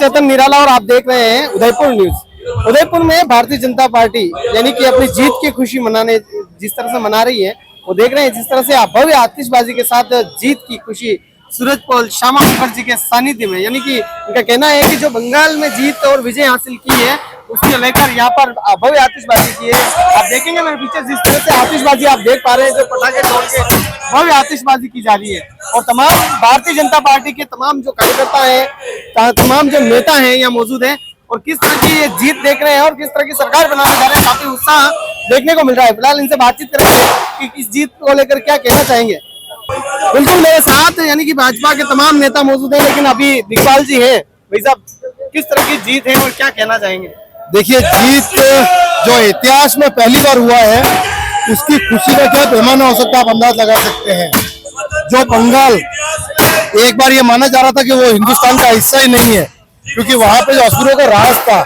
चेतन निराला और आप देख रहे हैं उदयपुर न्यूज। उदयपुर में भारतीय जनता पार्टी यानी कि अपनी जीत की खुशी मनाने जिस तरह से मना रही है, वो देख रहे हैं जिस तरह से भव्य आतिशबाजी के साथ जीत की खुशी सूरज पोल श्यामा मुखर्जी के सानिध्य में, यानी कि उनका कहना है कि जो बंगाल में जीत और विजय हासिल की है उसको लेकर यहाँ पर भव्य आतिशबाजी की है। आप देखेंगे मेरे पीछे जिस तरह से आतिशबाजी आप देख पा रहे हैं, जो पटाखे तोड़ के भव्य आतिशबाजी की जा रही है और तमाम भारतीय जनता पार्टी के तमाम जो कार्यकर्ता हैं, तमाम जो नेता हैं यहाँ मौजूद हैं और किस तरह की ये जीत देख रहे हैं और किस तरह की सरकार बनाने जा रहे हैं, काफी उत्साह देखने को मिल रहा है। फिलहाल इनसे बातचीत करेंगे कि इस जीत को लेकर क्या कहना चाहेंगे। बिल्कुल मेरे साथ यानी कि भाजपा के तमाम नेता मौजूद हैं, लेकिन अभी दिग्पाल जी है। भाई साहब, किस तरह की जीत है और क्या कहना चाहेंगे। देखिए, जीत जो इतिहास में पहली बार हुआ है उसकी खुशी का क्या पैमाना हो सकता है आप अंदाज लगा सकते हैं। जो बंगाल एक बार ये माना जा रहा था कि वो हिंदुस्तान का हिस्सा ही नहीं है, क्योंकि वहां पे जो असुरों का राज था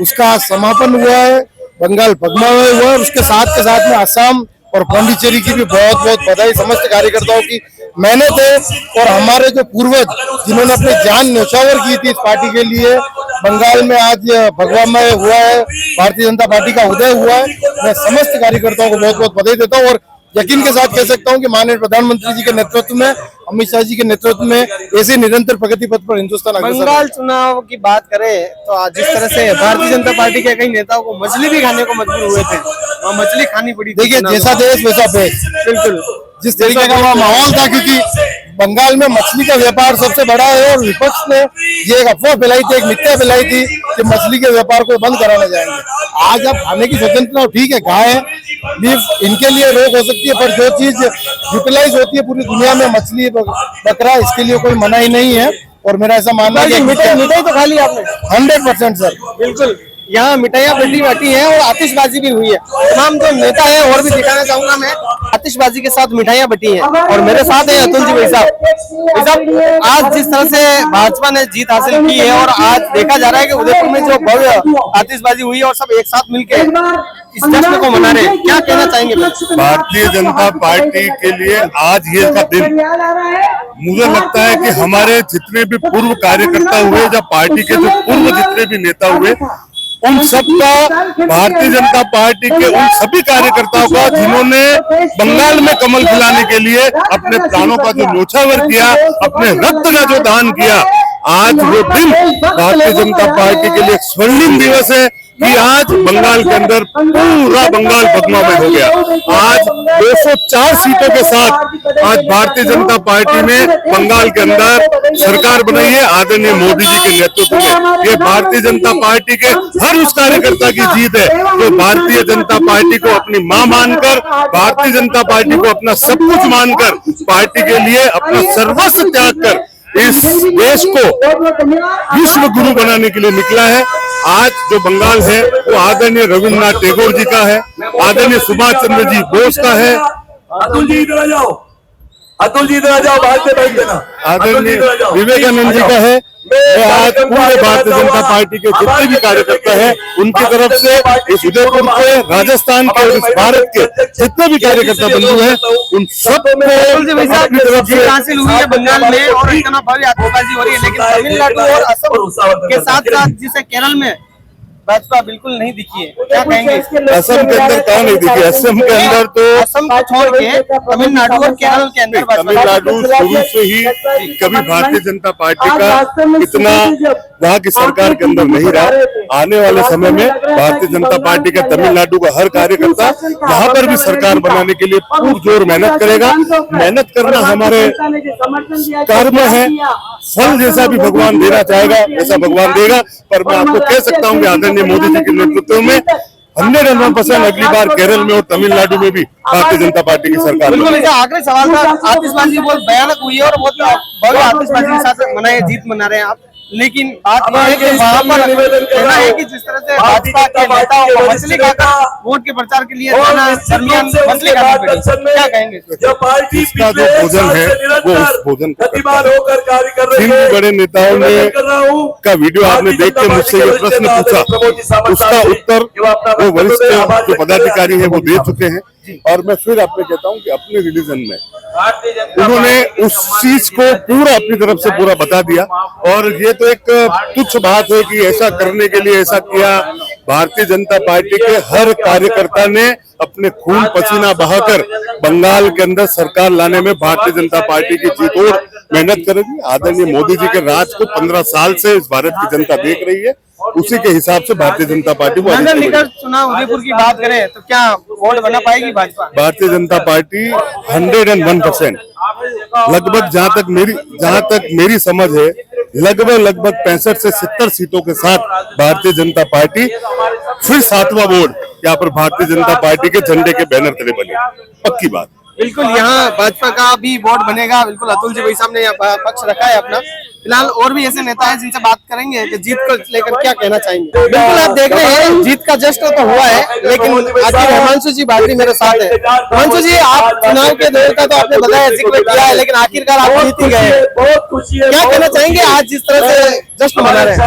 उसका समापन हुआ है, बंगाल पद्मावय हुआ है। उसके साथ में असम और पांडिचेरी की भी बहुत बहुत बधाई समस्त कार्यकर्ताओं की मेहनत है और हमारे जो पूर्वज जिन्होंने अपनी जान न्यौछावर की थी इस पार्टी के लिए, बंगाल में आज भगवामय हुआ है, भारतीय जनता पार्टी का उदय हुआ है। मैं समस्त कार्यकर्ताओं को बहुत बहुत बधाई देता हूँ और यकीन के साथ कह सकता हूं कि माननीय प्रधानमंत्री जी के नेतृत्व में, अमित शाह जी के नेतृत्व में ऐसे निरंतर प्रगति पथ पर हिंदुस्तान बंगाल चुनाव की बात करें तो आज जिस तरह से भारतीय जनता पार्टी के कई नेताओं को मछली भी खाने को मजबूर हुए थे, वहाँ मछली खानी पड़ी। देखिए, जैसा देश वैसा पेश, बिल्कुल जिस तरीके का वहाँ माहौल था, क्योंकि बंगाल में मछली का व्यापार सबसे बड़ा है और विपक्ष ने ये एक अफवाह फैलाई थी, एक मिथ्या फैलाई थी कि मछली के व्यापार को बंद कराने जाएंगे। आज अब खाने की स्वतंत्रता ठीक है, गाय बीफ इनके लिए रोक हो सकती है, पर जो चीज यूटिलाइज होती है पूरी दुनिया में, मछली बकरा, इसके लिए कोई मनाही नहीं है। और मेरा ऐसा मानना है कि मिठाई तो खा ली आपने 100% सर। बिल्कुल, यहाँ मिठाइयाँ बांटी है और आतिशबाजी भी हुई है। तमाम जो नेता है और भी दिखाना चाहूंगा मैं, आतिशबाजी के साथ मिठाइयाँ बटी है और मेरे साथ है अतुल जी। भाई साहब, आज जिस तरह से भाजपा ने जीत हासिल की है और आज देखा जा रहा है कि उदयपुर में जो भव्य आतिशबाजी हुई है और सब एक साथ मिलकर इस जश्न को मना रहे हैं, क्या कहना चाहेंगे। भारतीय जनता पार्टी के लिए आज ये का दिन, मुझे लगता है कि हमारे जितने भी पूर्व कार्यकर्ता हुए, जब पार्टी के जो पूर्व जितने भी नेता हुए, उन सबका, भारतीय जनता पार्टी के उन सभी कार्यकर्ताओं का जिन्होंने बंगाल में कमल खिलाने के लिए अपने प्राणों का जो न्यौछावर किया, अपने रक्त का जो दान किया, आज वो दिन भारतीय जनता पार्टी के लिए स्वर्णिम दिवस है कि आज बंगाल के अंदर पूरा बंगाल पद्मावय हो गया। आज 204 सीटों के साथ आज भारतीय जनता पार्टी ने बंगाल के अंदर सरकार बनाई है आदरणीय मोदी जी के नेतृत्व में। ये भारतीय जनता पार्टी के हर उस कार्यकर्ता की जीत है जो भारतीय जनता पार्टी को अपनी मां मानकर, भारतीय जनता पार्टी को अपना सब कुछ मानकर, पार्टी के लिए अपना सर्वस्व त्याग कर इस देश को विश्व गुरु बनाने के लिए निकला है। आज जो बंगाल है वो आदरणीय रविन्द्रनाथ टैगोर जी का है, आदरणीय सुभाष चंद्र जी बोस का है। अतुल जी इधर आ जाओ, अतुल जी इधर आ जाओ, बाहर से बैठ लेना। आदरणीय विवेकानंद जी का है। मैं आज पूरे भारतीय जनता पार्टी के जितने भी कार्यकर्ता हैं उनकी तरफ से इस उदयपुर के, राजस्थान के और इस भारत के जितने भी कार्यकर्ता बंधु हैं उन सबको अपनी तरफ से हासिल हुई है बंगाल में और इतना भव्य आतिशबाजी हो रही है। लेकिन तमिलनाडु और असम के साथ साथ जिसे केरल में भाजपा बिल्कुल नहीं दिखी है, क्या कहेंगे। असम के अंदर कहाँ नहीं दिखी, असम के अंदर तो, असम को छोड़ के तमिलनाडु और केरल के अंदर, तमिलनाडु शुरू से ही कभी भारतीय जनता पार्टी का इतना वहाँ की सरकार के अंदर नहीं रहा। आने वाले समय में भारतीय जनता पार्टी का तमिलनाडु का हर कार्यकर्ता यहाँ पर भी सरकार बनाने के लिए पुरजोर मेहनत करेगा। मेहनत करना हमारे कर्म है, फल जैसा भी भगवान देना चाहेगा ऐसा भगवान देगा। पर मैं आपको कह सकता हूँ कि आदरणीय मोदी जी के नेतृत्व में 100% अगली बार केरल में और तमिलनाडु में भी भारतीय जनता पार्टी की सरकार। बिल्कुल, आखिरी सवाल था, आतिशबाजी बहुत भयानक हुई है और बहुत बड़ी आतिशबाजी के साथ मनाए, जीत मना रहे हैं आप, लेकिन बात यह है कि वहाँ पर कहना है कि जिस तरह से भाजपा के नेताओं को मछली खाकर वोट के प्रचार के लिए दरमियान मछली खानी पड़ी, क्या कहेंगे। इसका जो भोजन है वो उस भोजन जिन बड़े नेताओं ने का वीडियो आपने देख के मुझसे ये प्रश्न पूछा, उसका उत्तर वो वरिष्ठ जो पदाधिकारी है वो दे चुके हैं। और मैं फिर आपने कहता हूँ कि अपने रिलीजन में उन्होंने उस चीज को पूरा अपनी तरफ से पूरा बता दिया। और ये तो एक तुच्छ बात है कि ऐसा करने के लिए ऐसा किया। भारतीय जनता पार्टी के हर कार्यकर्ता ने अपने खून पसीना बहाकर बंगाल के अंदर सरकार लाने में भारतीय जनता पार्टी की जीत और मेहनत करेगी। आदरणीय मोदी जी के राज को 15 साल से इस भारत की जनता देख रही है, उसी के हिसाब से भारतीय जनता पार्टी को नगर निगम चुनाव उदयपुर की बात करें तो क्या वोट बना पाएगी भाजपा? भारतीय जनता पार्टी 101% लगभग जहां तक मेरी समझ है लगभग 65 से 70 सीटों के साथ भारतीय जनता पार्टी फिर 7वां वोट यहाँ पर भारतीय जनता पार्टी के झंडे के बैनर तले बने, पक्की बात। बिल्कुल यहाँ भाजपा का भी वोट बनेगा। बिल्कुल अतुल जी भाई साहब ने यहाँ पक्ष रखा है अपना। फिलहाल और भी ऐसे नेता हैं जिनसे बात करेंगे कि जीत को लेकर क्या कहना चाहेंगे। बिल्कुल आप देख रहे हैं जीत का जश्न तो हुआ है, लेकिन आखिर हिमांशु जी बागड़ी मेरे साथ है। हिमांशु जी, आप चुनाव के दौर का तो आपने बताया जिक्र किया है, लेकिन आखिरकार आप जीत ही गए। क्या कहना चाहेंगे आज जिस तरह से जश्न मना रहे हैं?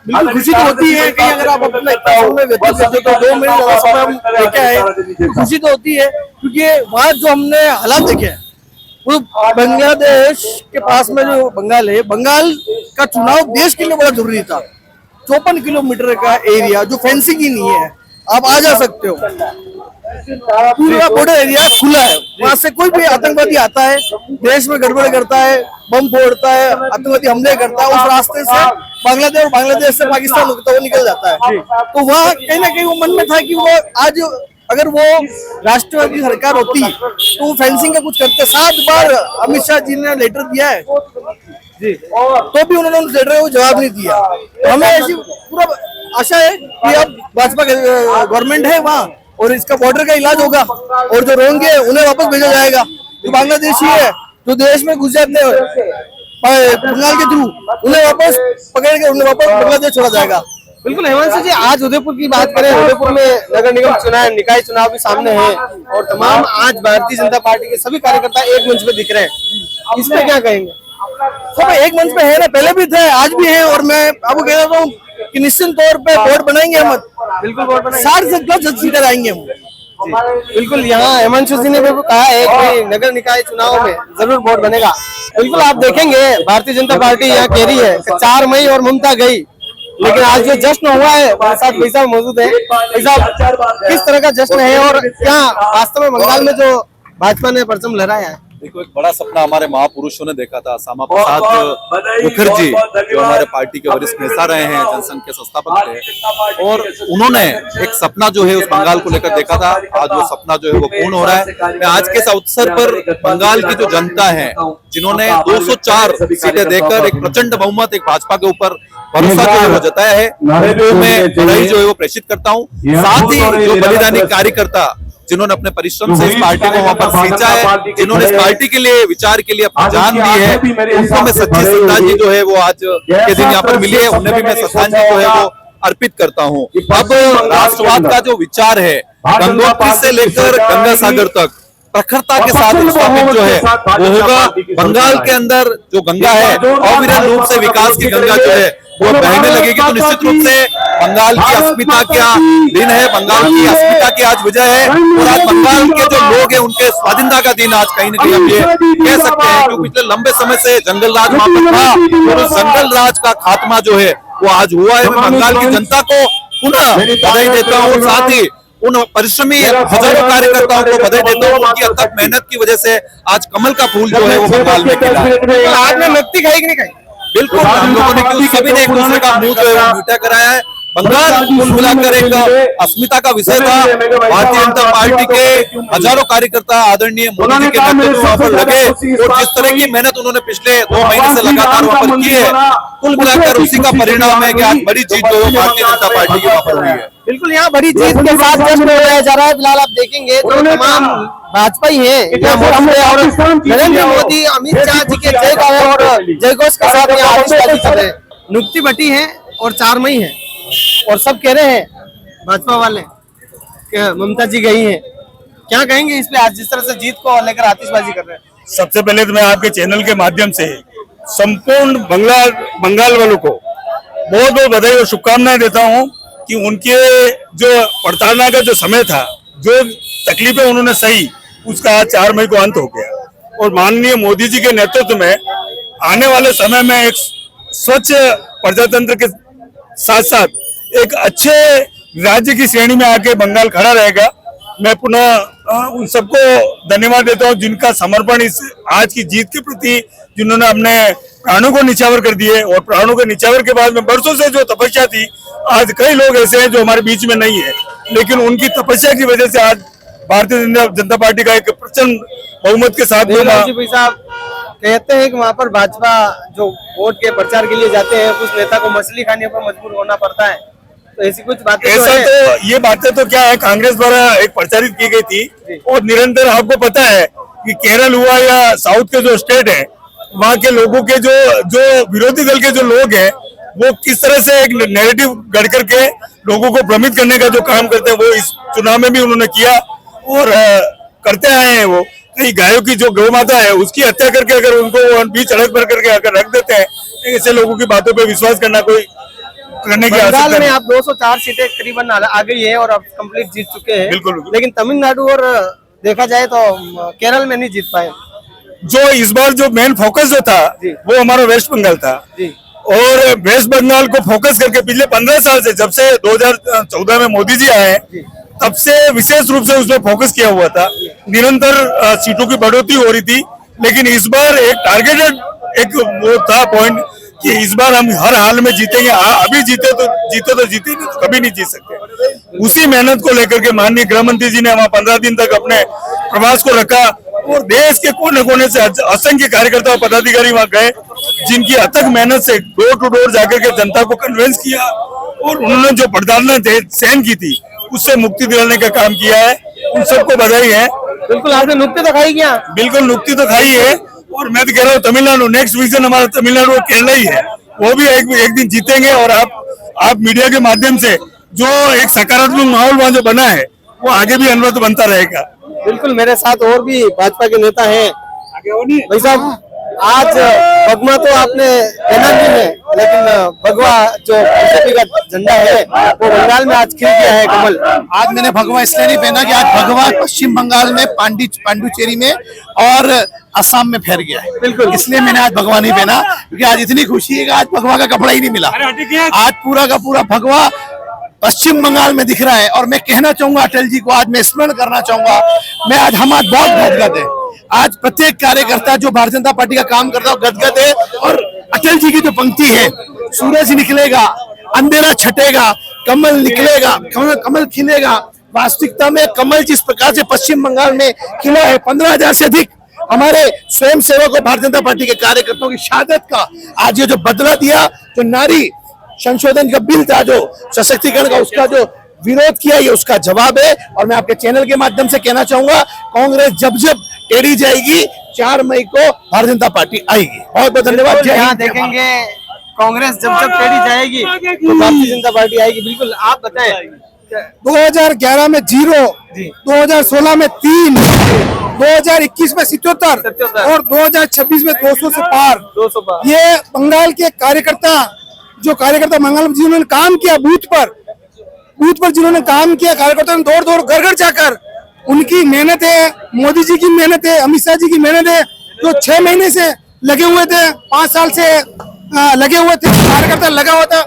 बिल्कुल खुशी तो होती है कि अगर आप अपना समय व्यतीत करते तो 2 मिनट ज्यादा समय हम लेके आए, खुशी तो होती है क्योंकि वहाँ जो हमने हालात देखे हैं वो बांग्लादेश के पास में जो बंगाल है, बंगाल का चुनाव देश के लिए बड़ा जरूरी था। 54 किलोमीटर का एरिया जो फेंसिंग ही नहीं है, आप आ जा सकते हो, पूरा बॉर्डर एरिया खुला है, वहां से कोई भी आतंकवादी आता है, देश में गड़बड़ करता है, बम फोड़ता है, आतंकवादी हमले करता है, उस रास्ते से बांग्लादेश और बांग्लादेश से पाकिस्तान होता हुआ निकल जाता है। तो वहाँ कहीं ना कहीं वो मन में था कि वो आज अगर वो राष्ट्रवादी सरकार होती तो वो फेंसिंग का कुछ करते। 7 बार अमित शाह जी ने लेटर दिया है जी, तो भी उन्होंने उस लेटर को जवाब नहीं दिया। तो हमें ऐसी पूरा आशा है कि अब भाजपा गवर्नमेंट है वहाँ और इसका बॉर्डर का इलाज होगा और जो रोंगे उन्हें वापस भेजा जाएगा। जो बांग्लादेशी है जो देश में घुस जाते बंगाल के थ्रू, उन्हें वापस पकड़ के उन्हें वापस बांग्लादेश छोड़ा जाएगा। बिल्कुल हिमांशु जी, आज उदयपुर की बात करें, उदयपुर में नगर निगम चुनाव निकाय चुनाव भी सामने है और तमाम आज भारतीय जनता पार्टी के सभी कार्यकर्ता एक मंच पे दिख रहे हैं, इस पे क्या कहेंगे? सब एक मंच पे है ना, पहले भी थे आज भी है और मैं आपको कह रहा हूँ कि निश्चित तौर पे वोट बनाएंगे हम। बिल्कुल वोट बनाएंगे, 60 से प्लस सीटें आएंगे हम। बिल्कुल यहाँ हिमांशु जी ने भी कहा है कि नगर निकाय चुनाव में जरूर वोट बनेगा। बिल्कुल आप देखेंगे भारतीय जनता पार्टी यहाँ कह रही है कि 4 मई और ममता गई, लेकिन आज जो जश्न हुआ है हमारे साथ भाई साहब मौजूद है। भाई साहब, किस तरह का जश्न है और क्या वास्तव में बंगाल में जो भाजपा ने परचम लहराया है? देखो, एक बड़ा सपना हमारे महापुरुषों ने देखा था। श्यामा प्रसाद मुखर्जी जो हमारे पार्टी के वरिष्ठ नेता रहे हैं, जनसंघ के संस्थापक थे, और उन्होंने एक सपना जो है उस बंगाल को लेकर देखा था। आज वो सपना जो है वो पूर्ण हो रहा है। मैं आज के इस अवसर पर बंगाल की जो जनता है, जिन्होंने 204 सीटें देकर एक प्रचंड बहुमत एक भाजपा के ऊपर भरोसा जो है वो जताया है, मैं बधाई जो है वो प्रेषित करता हूँ। साथ ही जो बलिदानी कार्यकर्ता जिन्होंने अपने परिश्रम से इस पार्टी को वहां पर सींचा है, जिन्होंने इस पार्टी के लिए विचार के लिए अपनी जान दी है, उनको मैं सच्ची श्रद्धांजलि जो है वो आज के दिन यहाँ पर मिली है, उन्हें भी मैं श्रद्धांजलि जो है वो अर्पित करता हूँ। अब राष्ट्रवाद का जो विचार है, गंगोत्री से लेकर गंगा सागर तक प्रखरता के साथ स्थापित जो है वो होगा। बंगाल के अंदर जो गंगा है अविरल रूप से विकास की गंगा जो है वो बहने लगेगी, तो निश्चित रूप से बंगाल की अस्मिता क्या दिन है, बंगाल की अस्मिता की आज विजय है। और आज बंगाल के जो लोग हैं उनके स्वाधीनता का दिन आज कहीं न कहीं हम ये कह सकते हैं, क्योंकि पिछले लंबे समय से जंगल राज वहां पर था और उस जंगल राज का खात्मा जो है वो आज हुआ है। मैं बंगाल की जनता को पुनः बधाई देता हूँ, साथ ही उन परिश्रमी हजारों कार्यकर्ताओं को बधाई देता हूँ। उनकी अथक मेहनत की वजह से आज कमल का फूल जो है वो बंगाल में खिला है। आपने नकदी खाई कि नहीं खाई? बिल्कुल, हम लोगों ने सभी ने एक दूसरे का मुंह जो है वो मीठा कराया है। बंगाल कुल मिलाकर एक अस्मिता का विषय था। भारतीय जनता पार्टी के हजारों कार्यकर्ता आदरणीय मोदी जी के नेतृत्व वहां पर लगे और जिस तरह की मेहनत उन्होंने पिछले 2 महीने से लगातार वहां पर की है, कुल मिलाकर उसी का परिणाम है कि आज बड़ी जीत जो है भारतीय जनता पार्टी की वहां पर हुई है। बिल्कुल यहाँ बड़ी जीत के साथ जश्न मनाया जा रहा है। फिलहाल आप देखेंगे तो तमाम भाजपा ही है और नरेंद्र मोदी अमित शाह जी के जय गाए और जय घोष के साथ यहाँ आतिशबाजी कर रहे हैं। नुक्ती बटी है और 4 मई है और सब कह रहे हैं भाजपा वाले कि ममता जी गई हैं। क्या कहेंगे इस पे आज जिस तरह से जीत को लेकर आतिशबाजी कर रहे हैं? सबसे पहले तो मैं आपके चैनल के माध्यम से संपूर्ण बंगाल वालों को बहुत बहुत बधाई और शुभकामनाएं देता हूं कि उनके जो प्रताड़ना का जो समय था जो तकलीफें उन्होंने सही, उसका आज 4 मई को अंत हो गया। और माननीय मोदी जी के नेतृत्व में आने वाले समय में एक स्वच्छ प्रजातंत्र के साथ साथ एक अच्छे राज्य की श्रेणी में आके बंगाल खड़ा रहेगा। मैं पुनः उन सबको धन्यवाद देता हूं जिनका समर्पण इस आज की जीत के प्रति, जिन्होंने अपने प्राणों को निछावर कर दिए। और प्राणों के निछावर के बाद में वर्षों से जो तपस्या थी, आज कई लोग ऐसे हैं जो हमारे बीच में नहीं है, लेकिन उनकी तपस्या की वजह से आज भारतीय जनता पार्टी का एक प्रचंड बहुमत के साथ भाई साहब कहते हैं कि वहाँ पर भाजपा जो वोट के प्रचार के लिए जाते हैं, कुछ नेता को मछली खाने पर मजबूर होना पड़ता है, तो ऐसी कुछ बातें ऐसा तो ये बातें तो क्या है, कांग्रेस द्वारा एक प्रचारित की गई थी। और निरंतर आपको पता है कि केरल हुआ या साउथ के जो स्टेट है, वहाँ के लोगों के जो विरोधी दल के जो लोग हैं, वो किस तरह से एक नैरेटिव गढ़ करके लोगों को भ्रमित करने का जो काम करते हैं, वो इस चुनाव में भी उन्होंने किया और करते आए हैं। वो कई गायों की जो गौ माता है उसकी हत्या करके अगर उनको बीच सड़क पर करके अगर रख देते हैं, ऐसे लोगों की बातों पे विश्वास करना कोई करने की आवश्यकता बंगाल में नहीं। आप 204 सीटें करीबन आ गई है और अब कंप्लीट जीत चुके हैं। बिल्कुल। लेकिन तमिलनाडु और देखा जाए तो केरल में नहीं जीत पाए। जो इस बार जो मेन फोकस जो था वो हमारा वेस्ट बंगाल था। और वेस्ट बंगाल को फोकस करके पिछले 15 साल से, जब से 2014 में मोदी जी आए, तब से विशेष रूप से उसमें फोकस किया हुआ था। निरंतर सीटों की बढ़ोतरी हो रही थी, लेकिन इस बार एक टारगेटेड एक वो था पॉइंट कि इस बार हम हर हाल में जीतेंगे। अभी जीते तो जीते, नहीं तो कभी नहीं जीत सकते। उसी मेहनत को लेकर के माननीय गृह मंत्री जी ने वहाँ 15 दिन तक अपने प्रवास को रखा और देश के कोने कोने से असंख्य कार्यकर्ता और पदाधिकारी वहाँ गए, जिनकी अथक मेहनत से डोर टू डोर जाकर के जनता को कन्विंस किया और उन्होंने जो प्रताड़ना सहन की थी उससे मुक्ति दिलाने का काम किया है। उन सबको बधाई है। बिल्कुल, आपने नुक्ते तो खाई क्या? बिल्कुल नुक्ति तो खाई है। और मैं तो कह रहा हूँ तमिलनाडु नेक्स्ट विजन हमारा तमिलनाडु और केरला ही है, वो भी एक दिन जीतेंगे। और आप मीडिया के माध्यम से जो एक सकारात्मक माहौल वहाँ जो बना है, वो आगे भी अनवरत बनता रहेगा। बिल्कुल, मेरे साथ और भी भाजपा के नेता हैं। भाई साहब, आज भगवा तो आपने पहना नहीं है, लेकिन भगवा जो बीजेपी का झंडा है वो बंगाल में आज खिल गया है कमल। आज मैंने भगवा इसलिए नहीं पहना कि आज भगवा पश्चिम बंगाल में पांडुचेरी में और असम में फैल गया है। बिल्कुल, इसलिए मैंने आज भगवा नहीं पहना, क्योंकि आज इतनी खुशी है कि आज भगवा का कपड़ा ही नहीं मिला। आज पूरा का पूरा भगवा पश्चिम बंगाल में दिख रहा है। और मैं कहना चाहूंगा अटल जी को, आज मैं स्मरण करना चाहूंगा, हम आज बहुत गदगद है। आज प्रत्येक कार्यकर्ता जो भारतीय जनता पार्टी का काम करता है गदगद है। और अटल जी की जो पंक्ति है, सूरज निकलेगा, अंधेरा छटेगा, कमल निकलेगा, कमल खिलेगा। वास्तविकता में कमल जिस प्रकार से पश्चिम बंगाल में खिला है, 15,000 से अधिक हमारे स्वयं सेवकों भारतीय जनता पार्टी के कार्यकर्ताओं की शहादत का आज ये जो बदला दिया, जो नारी संशोधन का बिल था, जो सशक्तिकरण का, उसका जो विरोध किया, ये उसका जवाब है। और मैं आपके चैनल के माध्यम से कहना चाहूंगा, कांग्रेस जब जब टेढ़ी जाएगी, 4 मई को भारतीय जनता पार्टी आएगी। बहुत बहुत धन्यवाद। यहाँ देखेंगे कांग्रेस जब जब टेढ़ी जाएगी तो भारतीय जनता पार्टी आएगी। बिल्कुल, आप बताएं। 2011 में 0, 2016 में 3, 2021 में 77 और 2026 में 200 से पार। 200 पार। ये बंगाल के कार्यकर्ता बंगाल में जिन्होंने काम किया, बूथ पर जिन्होंने काम किया, कार्यकर्ताओं ने दौड़ घर घर जाकर, उनकी मेहनत है, मोदी जी की मेहनत है, अमित शाह जी की मेहनत है, जो 6 महीने से लगे हुए थे, 5 साल से लगे हुए थे, कार्यकर्ता लगा हुआ था।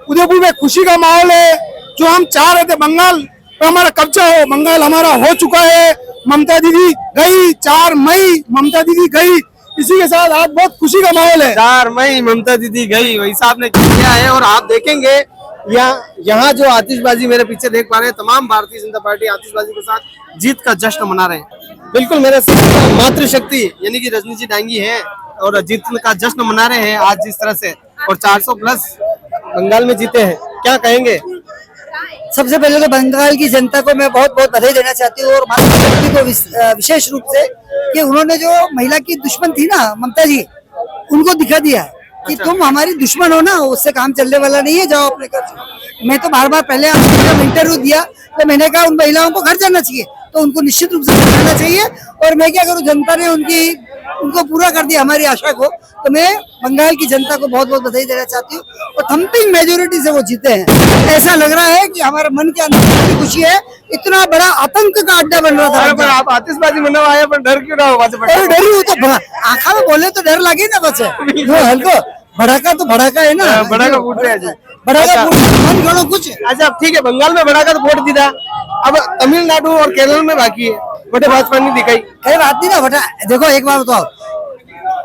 उदयपुर में खुशी का माहौल है। जो हम चाह रहे थे बंगाल पर हमारा कब्जा हो, बंगाल हमारा हो चुका है। ममता दीदी गई, 4 मई ममता दीदी गई। इसी के साथ आज बहुत खुशी का माहौल है। 4 मई ममता दीदी गई, वही साहब ने किया है। और आप देखेंगे यहाँ जो आतिशबाजी मेरे पीछे देख पा रहे हैं, तमाम भारतीय जनता पार्टी आतिशबाजी के साथ जीत का जश्न मना रहे हैं। बिल्कुल, मेरे साथ मातृशक्ति यानी कि रजनी जी डांगी है और जीत का जश्न मना रहे हैं आज जिस तरह से, और 400 प्लस बंगाल में जीते हैं। क्या कहेंगे? सबसे पहले तो बंगाल की जनता को मैं बहुत बहुत बधाई देना चाहती हूँ, और मातृशक्ति को विशेष रूप से कि उन्होंने जो महिला की दुश्मन थी ना ममता जी, उनको दिखा दिया है कि तुम हमारी दुश्मन हो ना, उससे काम चलने वाला नहीं है, जाओ अपने घर। मैं तो बार बार पहले जब इंटरव्यू दिया तो मैंने कहा उन महिलाओं को घर जाना चाहिए, तो उनको निश्चित रूप से करना चाहिए। और मैं क्या करूं, जनता ने उनको पूरा कर दिया हमारी आशा को, तो मैं बंगाल की जनता को बहुत बहुत बधाई देना चाहती हूँ। और थम्पिंग मेजोरिटी से वो जीते हैं। ऐसा लग रहा है कि हमारे मन के अंदर कितनी खुशी है, इतना बड़ा आतंक का अड्डा बन रहा था। पर आप आतिशबाजी मनावा आए, पर डर क्यों ना हो? अरे डरी हूँ तो आखा में बोले तो डर लगे ना बच्चे, हल्को भड़ाका तो भड़ाका है ना, भड़ाका फूट रहा है। भड़ाका मन गणो कुछ। अच्छा ठीक है, बंगाल में भड़ाका तो वोट दिया, अब तमिलनाडु और केरल में बाकी है, बटे भाजपा नहीं दिखाई। कई बात नहीं ना बटा, देखो एक बार बताओ,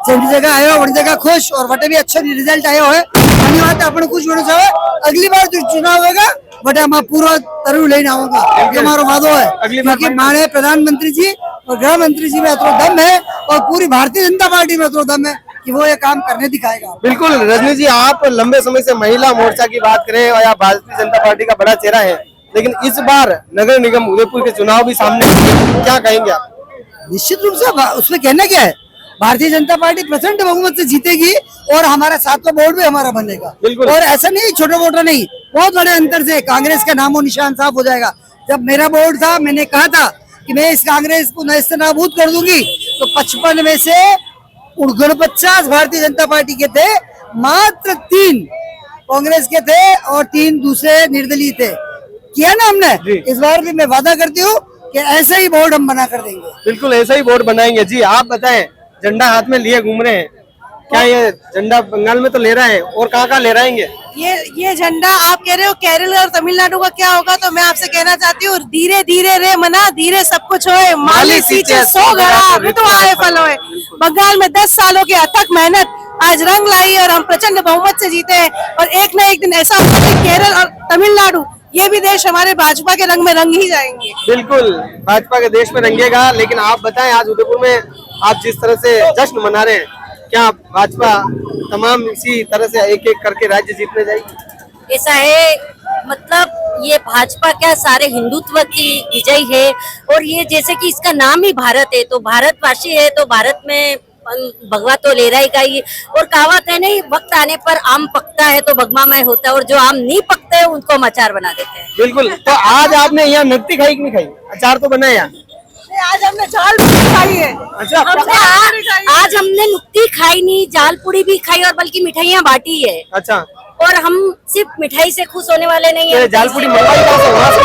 जल्दी जगह आयो बड़ी जगह खुश और बटे भी अच्छो रिजल्ट आयो है, धन्यवाद अपन कुछ होना चाहिए। अगली बार जो चुनाव होगा बटे हम पूरा तरु लेने आऊंगा, हमारा वादो है। क्योंकि माननीय प्रधानमंत्री जी और गृह मंत्री जी में इतना दम है और पूरी भारतीय जनता पार्टी में इतना दम है कि वो ये काम करने दिखाएगा। बिल्कुल रजनी जी, आप लंबे समय से महिला मोर्चा की बात करें और आप भारतीय जनता पार्टी का बड़ा चेहरा है, लेकिन इस बार नगर निगम उदयपुर के चुनाव भी सामने हैं, क्या कहेंगे आप? निश्चित रूप से उसमें कहना क्या है, भारतीय जनता पार्टी प्रचंड बहुमत से जीतेगी और हमारा 7वां बोर्ड भी हमारा बनेगा। बिल्कुल। और ऐसा नहीं छोटे वोटर नहीं, बहुत बड़े अंतर से कांग्रेस का नामो निशान साफ हो जाएगा। जब मेरा बोर्ड था, मैंने कहा था कि मैं इस कांग्रेस को नेस्तनाबूद कर दूंगी, तो 55 में से 49 भारतीय जनता पार्टी के थे, मात्र 3 कांग्रेस के थे और 3 दूसरे निर्दलीय थे। किया ना हमने। इस बार भी मैं वादा करती हूँ कि ऐसा ही बोर्ड हम बना कर देंगे। बिल्कुल ऐसा ही बोर्ड बनाएंगे। जी आप बताएं, झंडा हाथ में लिए घूम रहे हैं, क्या ये झंडा बंगाल में तो ले रहे हैं और कहाँ ले रहेंगे? ये झंडा आप कह रहे हो केरल और तमिलनाडु का क्या होगा, तो मैं आपसे कहना चाहती हूँ, धीरे धीरे रे मना, धीरे सब कुछ होए, माली सींचे 100 घड़ा ऋतु आए फल होए। बंगाल में 10 सालों की अथक मेहनत आज रंग लाई और हम प्रचंड बहुमत से जीते हैं। और एक ना एक दिन ऐसा होगा कि केरल और तमिलनाडु ये भी देश हमारे भाजपा के रंग में रंग ही जाएंगे। बिल्कुल भाजपा के देश में रंगेगा। लेकिन आप बताएं, आज उदयपुर में आप जिस तरह से जश्न मना रहे हैं, क्या भाजपा तमाम इसी तरह से एक एक करके राज्य जीतने जाएगी? ऐसा है, मतलब ये भाजपा क्या सारे हिंदुत्व की विजय है। और ये जैसे कि इसका नाम ही भारत है, तो भारतवासी है, तो भारत में भगवा तो ले रहा ही का ही। और कहावत है नहीं, वक्त आने पर आम पकता है तो भगवामय होता है, और जो आम नहीं पकते हैं उनको मचार बना देते हैं। बिल्कुल। तो आज आपने यहाँ नकती खाई कि नहीं खाई? अचार तो बनाया। आज हमने जाल पूरी खाई है। अच्छा, आज हमने नुक्ती खाई नहीं, जाल पूरी भी खाई और बल्कि मिठाइयाँ बांटी है। अच्छा। और हम सिर्फ मिठाई से खुश होने वाले नहीं है। जाल पूरी मंगवाई कहाँ से? वहाँ से?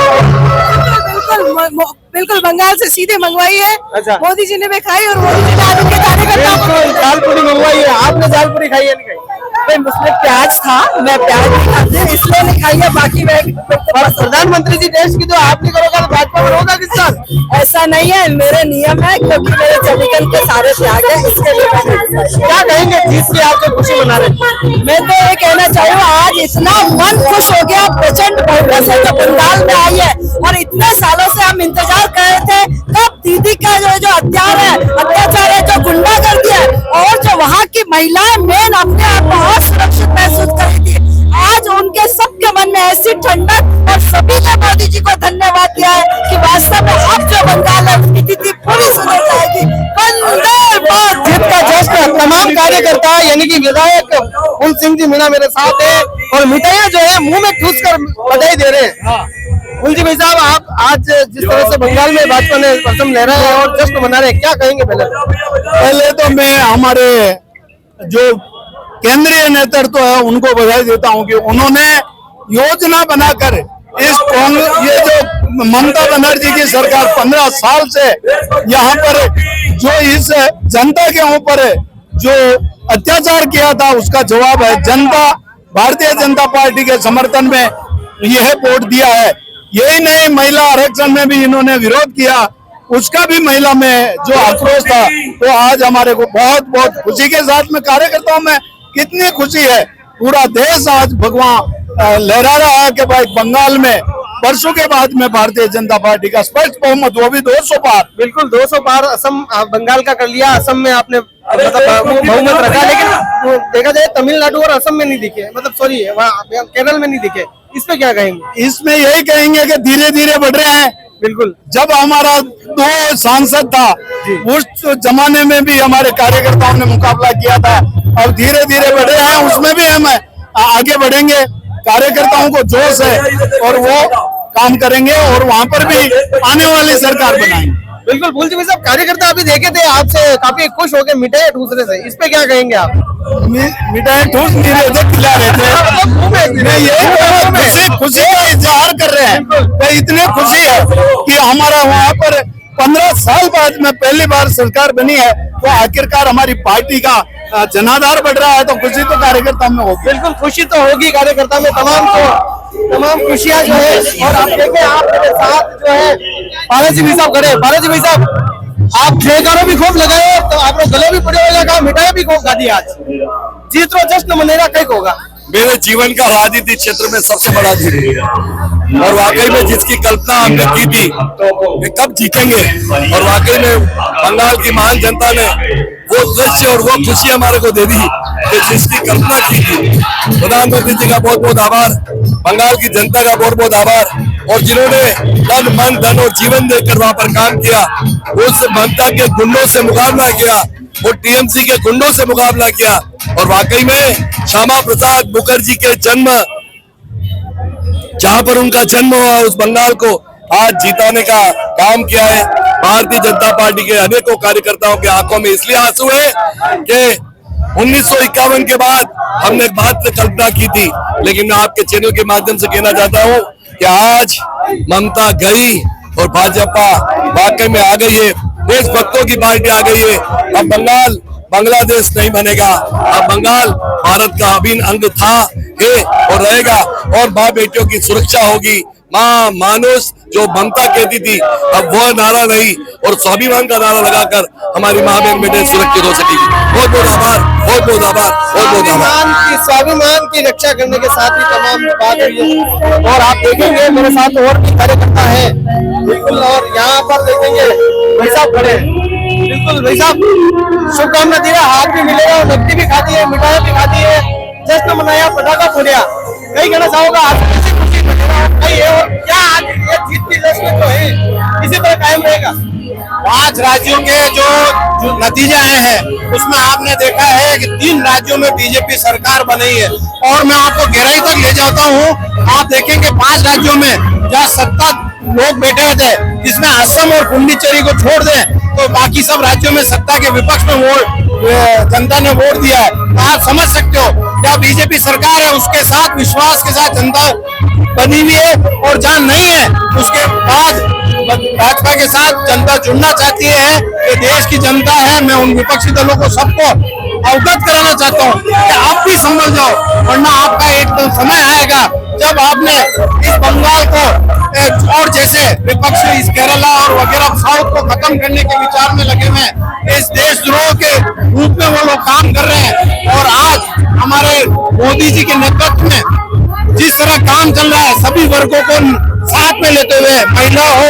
बिल्कुल बंगाल से सीधे मंगवाई है। अच्छा। मोदी जी ने भी खाई और मोदी जी ने आज उनके कार्यकर्ताओं को जाल पूरी मंगवाई है। आपने जाल पूरी खाई है नहीं खाई? उसमें प्याज था, मैं प्याज नहीं खाती इसलिए नहीं खाई है, बाकी मैं प्रधानमंत्री जी देश की तो आप नहीं करोगे तो भाजपा में होगा किस साथ? ऐसा नहीं है, मेरे नियम है, क्योंकि मेरे जमीकन के सारे त्याग है, इसके लिए क्या कहेंगे जिसकी आप तो खुशी मना रहे? मैं तो ये कहना चाहूँ, आज इतना मन खुश हो गया, प्रचंड बहुमत से जो बंगाल में आई है। और इतने सालों से हम इंतजार कर रहे थे कब दीदी का जो अत्याचार है, जो गुंडागर्दी है, और जो वहाँ की महिलाएं मेन अपने आप बहुत सुरक्षित महसूस कर रही थी, आज उनके सबके मन में ऐसी ठंडक। और सभी ने मोदी जी को धन्यवाद दिया है कि वास्तव में अब जो बंगाल है उसकी स्थिति पूरी सुधर जाएगी। जीत का जश्न। तमाम कार्यकर्ता यानी कि विधायक फूल सिंह जी मीणा मेरे साथ है और मिठाइयाँ जो है मुंह में ठूस कर बधाई दे रहे हैं। फूल जी भाई साहब, आप आज जिस तरह से बंगाल में भाजपा ने प्रथम ले रहे हैं और जश्न मना रहे हैं, क्या कहेंगे? पहले तो मैं हमारे जो केंद्रीय नेतृत्व है उनको बधाई देता हूं कि उन्होंने योजना बनाकर इस ये जो ममता बनर्जी की सरकार 15 साल से यहाँ पर जो इस जनता के ऊपर जो अत्याचार किया था उसका जवाब है। जनता भारतीय जनता पार्टी के समर्थन में यह वोट दिया है। यही नहीं, महिला आरक्षण में भी इन्होंने विरोध किया, उसका भी महिला में जो आक्रोश था, तो आज हमारे को बहुत बहुत खुशी के साथ में कार्यकर्ताओं में कितनी खुशी है। पूरा देश आज भगवान लहरा रहा है कि भाई बंगाल में परसों के बाद में भारतीय जनता पार्टी का स्पष्ट बहुमत, वो भी 200 पार। बिल्कुल 200 पार असम बंगाल का कर लिया। असम में आपने मतलब बहुमत रखा, लेकिन देखा जाए तमिलनाडु और असम में नहीं दिखे, मतलब सॉरी केरल में नहीं दिखे। इस पे क्या कहेंगे? इसमें यही कहेंगे कि धीरे धीरे बढ़ रहे हैं। बिल्कुल। जब हमारा 2 सांसद था उस जमाने में भी हमारे कार्यकर्ताओं ने मुकाबला किया था, और धीरे धीरे बढ़ रहे हैं, उसमें भी हम आगे बढ़ेंगे। कार्यकर्ताओं को जोश है और वो काम करेंगे और वहां पर भी आने वाली सरकार बनाएंगे। बिल्कुल भूलजी भाई साहब, कार्यकर्ता अभी देखे थे आपसे काफी खुश होकर मिठाई ठूस रहे थे, इस पे क्या कहेंगे आप? मिठाई ठूस नहीं रहे थे, खिला रहे थे। खुशी का इजहार कर रहे हैं, तो इतनी खुशी है कि हमारा वहाँ पर 15 साल बाद में पहली बार सरकार बनी है, तो आखिरकार हमारी पार्टी का जनाधार बढ़ रहा है, तो खुशी तो कार्यकर्ता में होगी। बिल्कुल खुशी तो होगी कार्यकर्ता में, तमाम खुशियां जो है। और आप देखें आपके साथ जो है पाराजी भाई साहब खड़े। पाराजी भाई साहब, आप जयकारो भी खूब लगाए, तो आप लोग गले भी पड़े होगा, मिठाई भी खूब खाती आज, जीत रो जश्न मनेगा कई होगा। मेरे जीवन का राजनीतिक क्षेत्र में सबसे बड़ा दिन है और वाकई में जिसकी कल्पना हमने की थी कि कब जीतेंगे, और वाकई में बंगाल की महान जनता ने वो दृश्य और वो खुशी हमारे को दे दी कि जिसकी कल्पना की थी। प्रधानमंत्री जी का बहुत बहुत आभार, बंगाल की जनता का बहुत बहुत आभार, और जिन्होंने तन मन धन और जीवन देकर वहां पर काम किया, उस ममता के गुंडों से मुकाबला किया, वो टीएमसी के गुंडों से मुकाबला किया, और वाकई में श्यामा प्रसाद मुखर्जी के जन्म, जहां पर उनका जन्म हुआ, उस बंगाल को आज जिताने का काम किया है। भारतीय जनता पार्टी के अनेकों कार्यकर्ताओं के आंखों में इसलिए आंसू है कि 1951 के बाद हमने एक बात कल्पना की थी, लेकिन मैं आपके चैनल के माध्यम से कहना चाहता हूं कि आज ममता गई और भाजपा वाकई में आ गई है, देशभक्तों की पार्टी आ गई है। अब बंगाल बांग्लादेश नहीं बनेगा, अब बंगाल भारत का अभिन्न अंग था, है और रहेगा, और माँ बेटियों की सुरक्षा होगी। माँ मानुष जो ममता कहती थी, अब वो नारा नहीं, और स्वाभिमान का नारा लगाकर हमारी माँ बहन बेटे सुरक्षित हो सकेगी। बहुत बहुत आभार, बहुत बहुत आभार, बहुत बहुत आभार। स्वाभिमान की रक्षा करने के साथ ही तमाम बात हुई है। और आप देखेंगे मेरे साथ और भी कार्यकर्ता है, बिल्कुल, और यहाँ पर देखेंगे भाई साहब खड़े। बिल्कुल भाई साहब, शुभकामना दी है, हाथ भी मिलेगा, और नकदी भी खाती है, मिठाई भी खाती है, जश्न मनाया, पटाखा फोड़िया। कहीं कहना चाहोगा और क्या आज ये जीत की जश्न जो है इसी तरह कायम रहेगा? 5 राज्यों के जो नतीजे आए हैं उसमें आपने देखा है कि 3 राज्यों में बीजेपी सरकार बनी है, और मैं आपको गहराई तक ले जाता हूं। आप देखेंगे 5 राज्यों में जहां 70 लोग बैठे थे, जिसमें असम और पुडुचेरी को छोड़ दें तो बाकी सब राज्यों में सत्ता के विपक्ष में जनता ने वोट दिया है। तो आप समझ सकते हो क्या बीजेपी सरकार है उसके साथ विश्वास के साथ जनता बनी हुई है, और जहां नहीं है उसके बाद भाजपा के साथ जनता जुड़ना चाहती है। ये देश की जनता है। मैं उन विपक्षी दलों को सबको अवगत कराना चाहता हूँ कि आप भी समझ जाओ, वरना आपका एक समय आएगा जब आपने इस बंगाल को और जैसे विपक्ष इस केरला और वगैरह साउथ को खत्म करने के विचार में लगे हुए हैं, इस देशद्रोह के रूप में वो लोग काम कर रहे हैं। और आज हमारे मोदी जी के नेतृत्व में जिस तरह काम चल रहा है, सभी वर्गों को साथ में लेते हुए, महिला हो,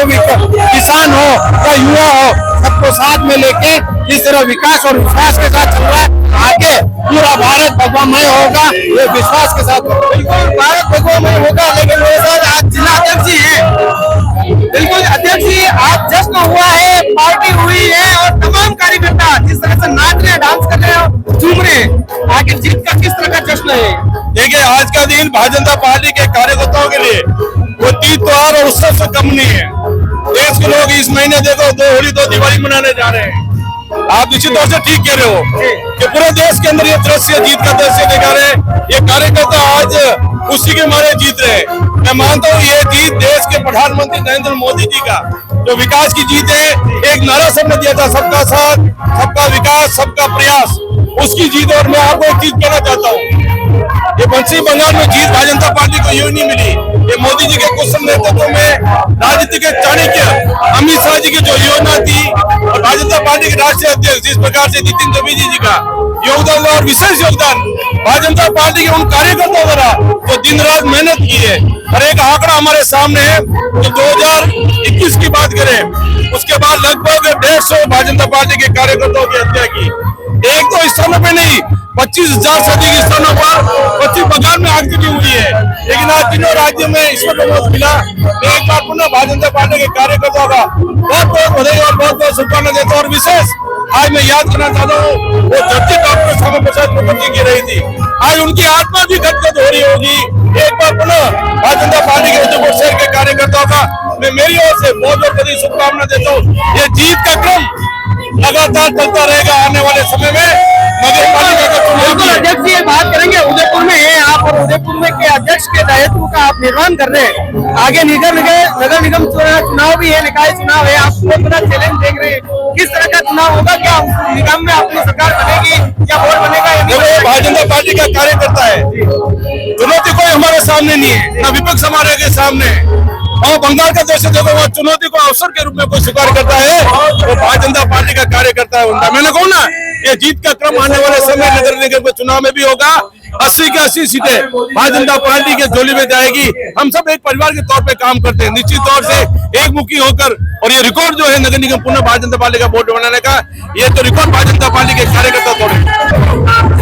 किसान हो या युवा हो, सबको साथ में लेके जिस तरह विकास और विश्वास के साथ चल रहा है, आगे पूरा भारत भगवामय होगा, ये विश्वास के साथ। बिल्कुल भारत भगवामय होगा। लेकिन मेरे साथ आज जिला अध्यक्ष जी है। बिल्कुल अध्यक्ष जी, आज जश्न हुआ है, पार्टी हुई है, और तमाम कार्यकर्ता जिस तरह से नाच रहे हैं, डांस कर रहे हैं, झूम रहे हैं, आखिर जीत का किस तरह का जश्न है? देखिए, आज का दिन भारतीय जनता पार्टी के कार्यकर्ताओं के लिए वो तीज त्योहार और उत्सव से कम नहीं है। देश के लोग इस महीने देखो 2 होली 2 दिवाली मनाने जा रहे हैं। आप निश्चित तौर से ठीक कह रहे हो कि पूरे देश के अंदर ये दृश्य, जीत का दृश्य दिखा रहे हैं। ये कार्यकर्ता आज खुशी के मारे जीत रहे हैं। मैं मानता हूँ ये जीत देश के प्रधानमंत्री नरेंद्र मोदी जी का जो विकास की जीत है। एक नारा सबने दिया था, सबका साथ, सबका विकास, सबका प्रयास, उसकी जीत। और मैं आपको एक चीज कहना चाहता हूँ, ये पश्चिम बंगाल में जीत भारतीय जनता पार्टी को यूं नहीं मिली। ये मोदी जी के कुशल नेतृत्व में राजनीति के चाणक्य अमित शाह जी की जो योजना थी, और भारतीय जनता पार्टी के राष्ट्रीय अध्यक्ष जिस प्रकार से नितिन द्विवेदी जी का योगदान और विशेष योगदान भारतीय जनता पार्टी के उन कार्यकर्ताओं द्वारा जो दिन रात मेहनत की है। और एक आंकड़ा हमारे सामने है, तो 2021 की बात करें, उसके बाद लगभग 150 भारतीय जनता पार्टी के कार्यकर्ताओं की हत्या की। एक दो स्थानों पे नहीं, 25,000 से अधिक स्थानों पर पश्चिम बंगाल में आग की हुई है। लेकिन आज तीनों राज्यों में इसमें प्रमोद मिला। एक बार पुनः भारतीय जनता पार्टी के कार्यकर्ताओं का बहुत बहुत बधाई और बहुत बहुत शुभकामना देता हूँ। और विशेष आज मैं याद करना चाहता हूँ, वो धरती डॉक्टर श्यामा प्रसाद मुखर्जी की रही थी, आज उनकी आत्मा भी गदगद हो रही होगी। एक बार पुनः भारतीय जनता पार्टी के शहर के कार्यकर्ता कार्यकर्ताओं का मैं मेरी ओर से बहुत बहुत बड़ी शुभकामना देता हूँ। ये जीत का क्रम लगातार चलता रहेगा आने वाले समय में। नगर पालिका का चुनाव बिल्कुल अध्यक्ष जी, ये बात करेंगे उदयपुर में है आप, और उदयपुर में के अध्यक्ष के दायित्व का आप निर्वहन कर रहे हैं। आगे नगर निगम चुनाव भी है, निकाय चुनाव है, आप बहुत बड़ा चैलेंज देख रहे हैं। किस तरह का चुनाव होगा? क्या निगम में अपनी सरकार बनेगी या बोर्ड बनेगा? भारतीय जनता पार्टी का कार्यकर्ता है, चुनौती कोई हमारे सामने नहीं है, न विपक्ष हमारे के सामने है। और बंगाल का दृश्य देखो, वो चुनौती को अवसर के रूप में कोई स्वीकार करता है, वो भारतीय जनता पार्टी का कार्यकर्ता है उनका। मैंने कहूँ ना, ये जीत का क्रम आने वाले समय नगर निगम के चुनाव में भी होगा। 80 की 80 सीटें भारतीय जनता पार्टी के झोली में जाएगी। हम सब एक परिवार के तौर पे काम करते हैं, निश्चित तौर से एकमुखी होकर। और ये रिकॉर्ड जो है नगर निगम पुनः भारतीय जनता पार्टी का बोर्ड बनाने का, ये तो रिकॉर्ड भारतीय जनता पार्टी के कार्यकर्ता तोड़े।